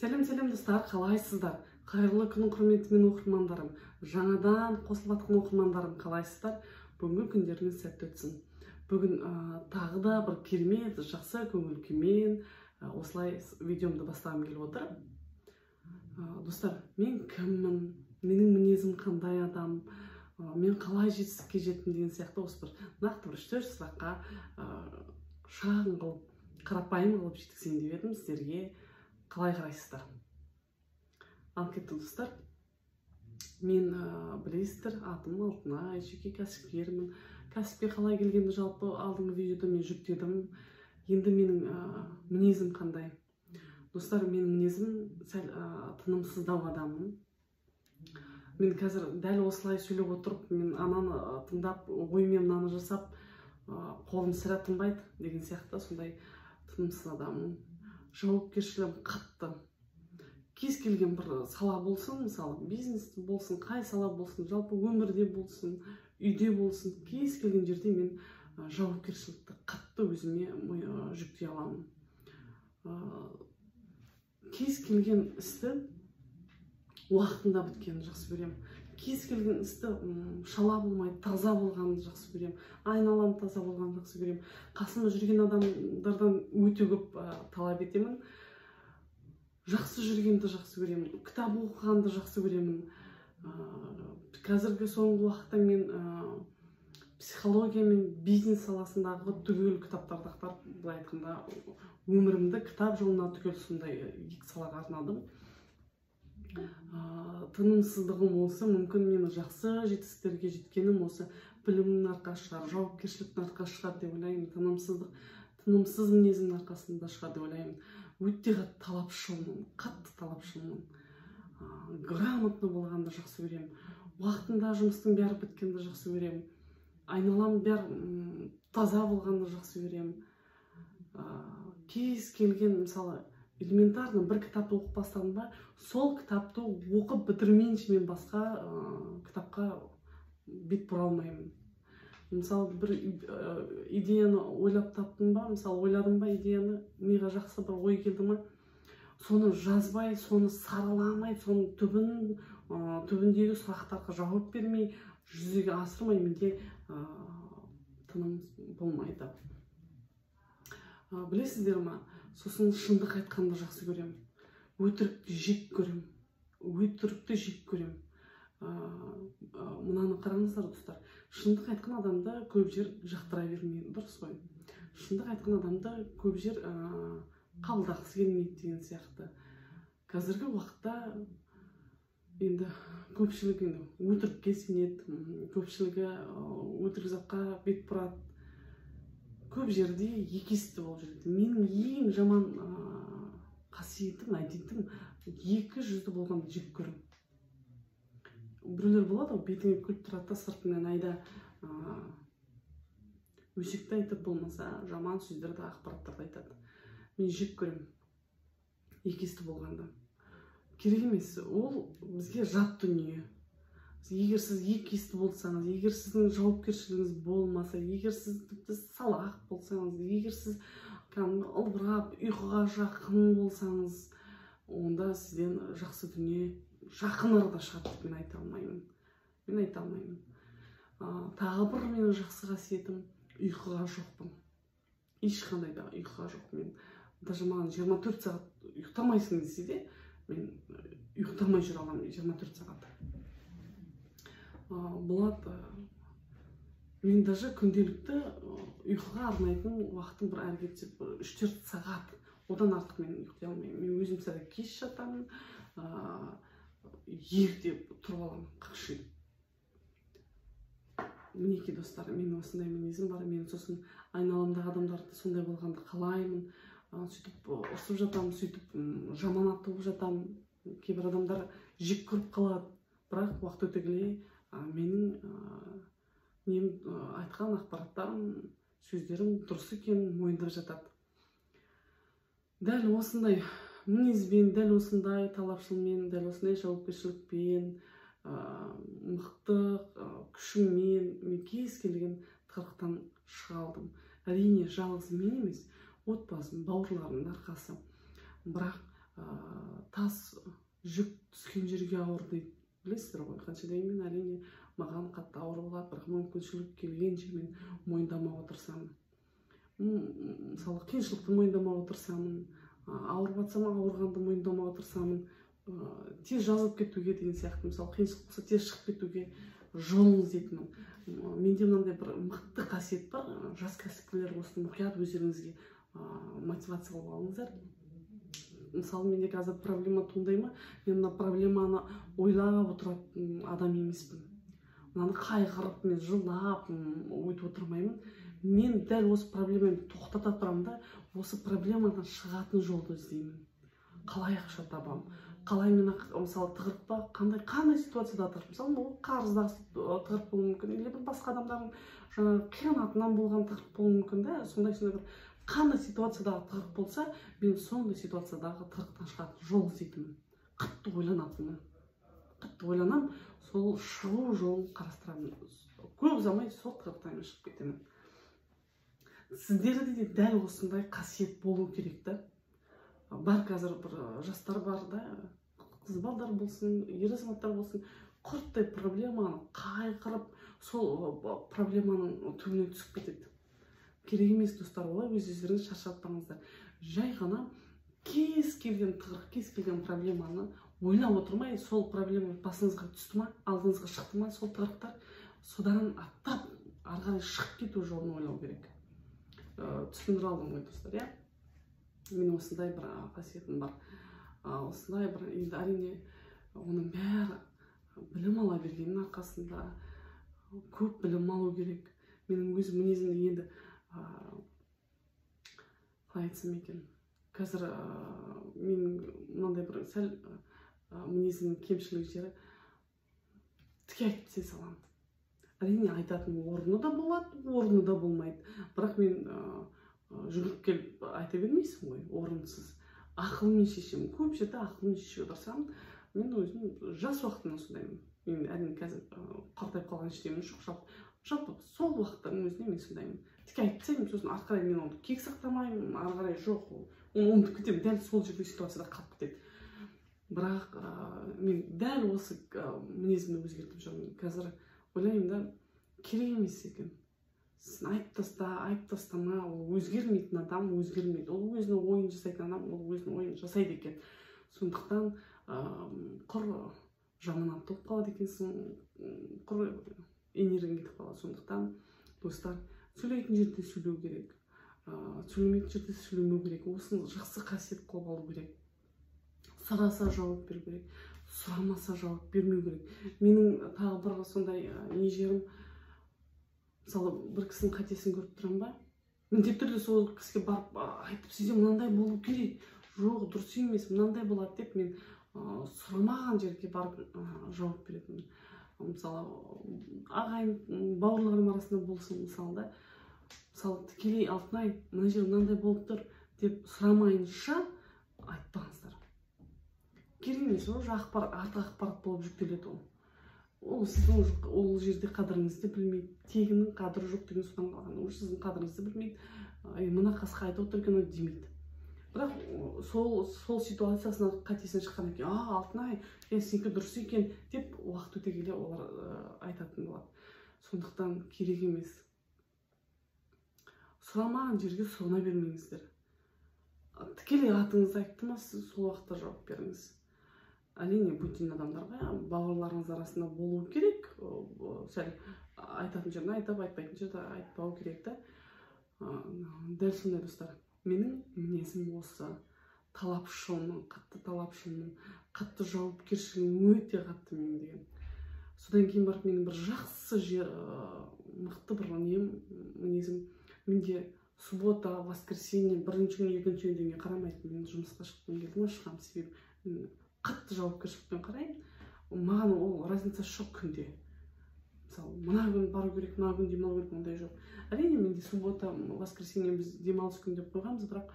Сәлем достар, қалайсыздар? Қайырлы күн құрметті оқырмандарым, жаңадан қосылып жатқан оқырмандарым, қалайсыздар? Бүгінгі күндеріңіз сәтті өтсін. Бүгін тағы да бір керемет, жақсы көңіл күймен осылай видеомды бастағым келіп отыр. Достар, мен кіммін? Менің мінезім қандай адам? Мен қалай жетістікке жеттім деген сияқты осы бір нақты бір 3-4 сұраққа шағын қылып, қарапайым қылып жеткізейін деп едім. Сіздерге қалай қарайсыздар? Ал кетті достар. Мен білесіздер, атым Алтынай, жеке кәсіпкермін. Кәсіпке қалай келгенді жалпы алдыңғы видеода мен жүктедім. Енді менің мінезім қандай? Достар, менің мінезім сәл тынымсыздау адаммын. Мен қазір дәл осылай сөйлеп отырып, мен ананы тыңдап, оймен мынаны жасап, қолым сірә тынбайды деген сияқты, сондай тынымсыз адаммын. Жауапкершілігім қатты. Кез келген бір сала болсын, мысалы бизнес болсын, қай сала болсын, жалпы өмірде болсын, үйде болсын, кез келген жерде мен жауапкершілікті қатты өзіме жүктей аламын. Кез келген істі уақытында біткенді жақсы көремін. Кез келген істі шала болмай, таза болғанды жақсы көремін. Айналам таза болғанды жақсы көремін. Қасымда жүрген адамдардан өте көп талап етемін. Жақсы жүргенді жақсы көремін. Кітап оқығанды жақсы көремін. Қазіргі соңғы уақытта мен психология мен бизнес саласындағы түгел кітаптарды ақтарып, былай айтқанда өмірімді кітап жолына түгел сондай екі салаға арнадым. Тынымсыздығым осы, мүмкін мені жақсы жетістіктерге жеткенім осы білімнің арқасы шығар, жауапкершіліктің арқасы шығар деп ойлаймын. Тынымсыз мінезімнің арқасында шығар деп ойлаймын. Өте қатты талапшылмын. Грамотно болғанды жақсы көремін. Уақытында жұмыстың бәрі біткенді жақсы көремін. Айналам бәрі таза болғанды жақсы көремін. Кез келген, мысалы, элементарно бір кітапты оқып бастадым ба, сол кітапты оқып бітірмейінше мен басқа кітапқа бет бұра алмаймын. Мысалы, бір идеяны ойлап таптым ба, мысалы, ойладым ба идеяны, миға жақсы бір ой келді ма, соны жазбай, соны сараламай, соның түбіндегі сұрақтарға жауап бермей, жүзеге асырмай менде тыным болмайды. Білесіздер ма? Сосын шындық айтқанды жақсы көремін. Өтірікті жек көремін. Мынаны қараңыздар, достар. Шындық айтқан адамды көп жер жақтыра бермейді, дұрыс қой. Шындық айтқан адамды көп жер қабылдағысы келмейді деген сияқты. Қазіргі уақытта енді көпшілігі өтірікке сенеді, көпшілігі өтірік затқа бет бұрады. Көп жерде екісті болып жүреді. Менің ең жаман қасиетім, әдетім екі жүзді болғанды жек көремін. Біреулер болады, бетіңе күліп тұрады, сыртыңнан айда өсекті айтып болмаса, жаман сөздерді, ақпараттарды айтады. Мен жек көремін екісті болғанды. Керек емес, ол бізге жат дүние. Егер сіз екісті болсаңыз, егер сіздің жауапкершілігіңіз болмаса, егер сіз салақ болсаңыз, егер сіз ылбырап, ұйқыға жақын болсаңыз, онда сізден жақсы дүние жақын арада шығады деп мен айта алмаймын. Тағы бір менің жақсы қасиетім, ұйқыға жоқпын. Ешқандай да ұйқыға жоқпын. Даже маған 24 сағат ұйықтамайсың десе де, мен ұйықтамай жүре аламын 24 сағат. Болады, мен даже күнделікті ұйқыға арнайтын уақытым бір әрі кетсе 3-4 сағат, одан артық мен ұйықтай алмаймын. Мен өзім сәл кеш жатамын, ерте тұрып аламын, қақшиып. Мінекей достар, мен осындай мінезім бар, мен сосын айналамдағы адамдарды сондай болғанды қалаймын, сөйтіп ұрсып жатамын, сөйтіп жаманат болып жатамын. Кейбір адамдар жек көріп қалады, бірақ уақыт өте келе менің айтқан ақпараттарым, сөздерім дұрыс екенін мойындап жатады. Дәл осындай мінезбен, дәл осындай талапшылмен, дәл осындай жауапкершілікпен, мықты күшіммен мен кез келген тығырықтан шыға алдым. Әрине, жалғыз мен емес, отбасым, бауырларымның арқасы. Бірақ тас жүк түскен жерге ауыр дейді. Білесіздер ғой, қанша деймін, әрине маған қатты ауыр болады, бірақ мүмкіншілік келгенше мен мойындамауға тырысамын. Мысалы қиыншылықты мойындамауға тырысамын, ауырып жатсам ауырғанды мойындамауға тырысамын, тез жазылып кетуге деген сияқты. Мысалы қиыншылық болса тез шығып кетуге жолын іздейтінмін. Менде мынандай бір мықты қасиет бар. Жас кәсіпкерлер осыны мұқият өздеріңізге мотивация қылып алыңыздар. Мысалы менде қазір проблема туындай ма, мен мына проблеманы ойлап отыратын адам емеспін. Мынаны қайғырып, мен жылап өйтіп отырмаймын. Мен дәл осы проблеманы тоқтата тұрамын да, осы проблемадан шығатын жолды іздеймін. Қалай ақша табамын? Қалай мен мысалы тығырық па, қандай ситуацияда тығырық? Мысалы ол қарызда тығырық болуы мүмкін, или бір басқа адамдардың жаңағы қиянатынан болған тығырық болуы мүмкін да, сондай бір қандай ситуациядағы тығырық болса, мен сондай ситуациядағы тығырықтан шығатын жол іздейтінмін. Қатты ойланамын, сол шығу жолын қарастырамын. Көп ұзамай сол тығырықтан мен шығып кетемін. Сіздерде де дәл осындай қасиет болу керек та. Бар қазір бір жастар бар да, қыз балдар болсын, ер азаматтар болсын, құрттай проблеманы қайғырып, сол проблеманың түбіне түсіп кетеді. Керек емес достар, олай өздеріңіз шаршатпаңыздар. Жай ғана кез келген тығырық, кез келген проблеманы ойлап отырмай, сол проблема басыңызға түсті ма, алдыңызға шықты ма, сол тығырықтар, содан аттап ары қарай шығып кету жолын ойлау керек. Түсіндіре алдым ғой достар, иә? Мен осындай бір қасиетім бар. Осындай бір, енді әрине оның бәрі білім ала бергеннің арқасында, көп білім алу керек. Менің өз мінезімді енді қалай айтсам екен, қазір мен мынандай бір сәл мінезімнің кемшілік жері тіке айтып тізе саламын. Әрине айтатын орны да болады, орны да болмайды. Бірақ мен жүгіріп келіп айта бермейсің ғой, орынсыз. Ақылмен шешемін. Көп жерде ақылмен шеше отырсам, мен өзім жас уақытымнан сондаймын. Мен әрине қазір қартайып қалған ештеңем жоқ. Жалпы сол уақыттың өзінде мен сондаймын. Тіке айтып тастаймын, сосын ары қарай мен оны кек сақтамаймын, ары қарай жоқ. Оны ұмытып кетемін, дәл сол жерде ситуацияда қалып кетеді. Бірақ мен дәл осы мінезімді өзгертіп жүрмін. Қазір ойлаймын да, керек емес екен. Сен айтып тастама, ол өзгермейтін адам, өзгермейді. Ол өзінің ойын жасайтын адам, ол өзінің ойын жасайды екен. Сондықтан құр жаманат болып қалады екенсің, құр энергияң кетіп қалады. Сондықтан достар, сөйлейтін жерде сөйлеу керек, сөйлемейтін жерде сөйлемеу керек. Осыны жақсы қасиет қылып алу керек. Сұраса жауап беру керек, сұрамаса жауап бермеу керек. Менің тағы бір сондай не жерім, мысалы бір кісінің қатесін көріп тұрам ба, міндетті түрде сол кісіге барып айтып, сізде мынандай болу керек, жоқ, дұрыс емес, мынандай болады деп мен сұрамаған жерге барып жауап беретінмін. Мысалы ағайын, бауырларым арасында болсын, мысалы тікелей Алтынай, мына жер мынандай болып тұр деп сұрамайынша айтпаңыздар. Керек емес, ол артық ақпарат болып жүктеледі ол. Ол сіздің ол жерде қадіріңізді білмейді, тегінің қадірі жоқ деген содан қалған. Ол сіздің қадіріңізді білмейді, мына қасқа айтып отыр екен демейді. Бірақ сол ситуациясына қатесінен шыққаннан кейін, Алтынай, сенікі дұрыс екен деп уақыт өте келе олар айтатын болады. Сондықтан керек емес. Сұрамаған жерге сұғына бермеңіздер. Тікелей атыңызды айтты ма, сіз сол уақытта жауап беріңіз. Әрине, бөтен адамдарға бауырларыңыз арасында болу керек. Сәл айтатын жерде айтып, айтпайтын жерде айтпау керек та. Дәл сондай достар. Менің мінезім осы. Талапшылмын, қатты талапшылмын, қатты жауапкершілігім өте қатты мен деген. Содан кейін барып менің бір жақсы жер, мықты бір мінезім. Менде суббота, воскресенье, бірінші күн, екінші күн деген қарамайтын. Мен жұмысқа шыққым келді ме, шығамын, себебі қатты жауапкершілікпен қараймын. Маған ол разница жоқ күнде. Мысалы, мына күн бару керек, мына күн демалу керек, ондай жоқ. Әрине, менде суббота, воскресенье біз демалыс күн деп қойғанбыз, бірақ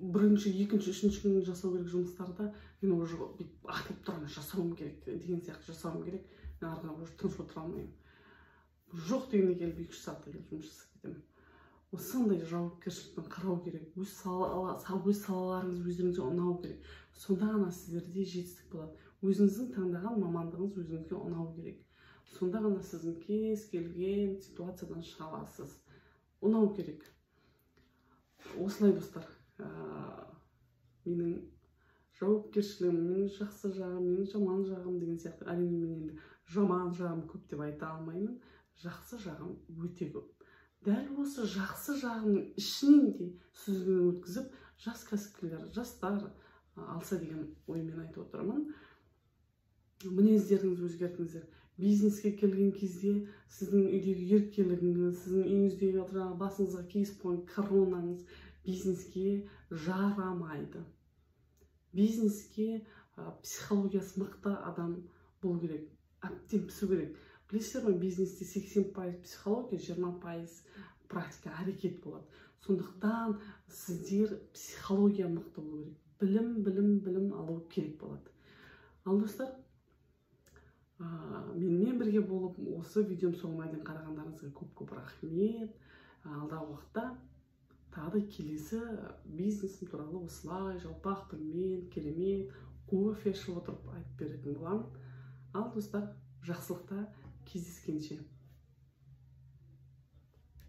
бірінші, екінші, үшінші күн жасау керек жұмыстарда мен уже атылып тұрған жасауым керек деген сияқты жасауым керек. Мен ары қарай уже тыныш отыра алмаймын. Жоқ дегенде келіп 2-3 сағатта келіп жұмыс жасап кетемін. осындай жауапкершілікпен қарау керек. Өз салаларыңыз өздеріңізге ұнау керек. Сонда ғана сіздерде жетістік болады. Өзіңіздің таңдаған мамандығыңыз өзіңізге ұнау керек. Сонда ғана сіздің кез келген ситуациядан шыға аласыз. Ұнау керек. Осылай достар, менің жауапкершілігім, менің жақсы жағым, менің жаман жағым деген сияқты. Әрине мен енді жаман жағым көп деп айта алмаймын. Жақсы жағым өте көп. Дәл осы жақсы жағының ішінен де сүзгіден өткізіп, жас кәсіпкерлер, жастар алса деген оймен айтып отырмын. Мінездеріңізді өзгертіңіздер. Бизнеске келген кезде сіздің үйдегі еркелігіңіз, сіздің үйіңіздегі басыңызға киісіп қойған коронаңыз бизнеске жарамайды. Бизнеске психологиясы мықты адам болу керек, әбден пісу керек. Білесіздер ме, бизнесте 80% психология, 20% практика, әрекет болады. Сондықтан сіздер психология мықты болу керек. Білім алу керек болады. Ал достар, менімен бірге болып осы видеом соңына дейін қарағандарыңызға көп рахмет. Алдағы уақытта тағы да келесі бизнесім туралы осылай жалпақ тілмен керемет кофе ішіп отырып айтып беретін боламын. Ал достар, жақсылықта кездескенше.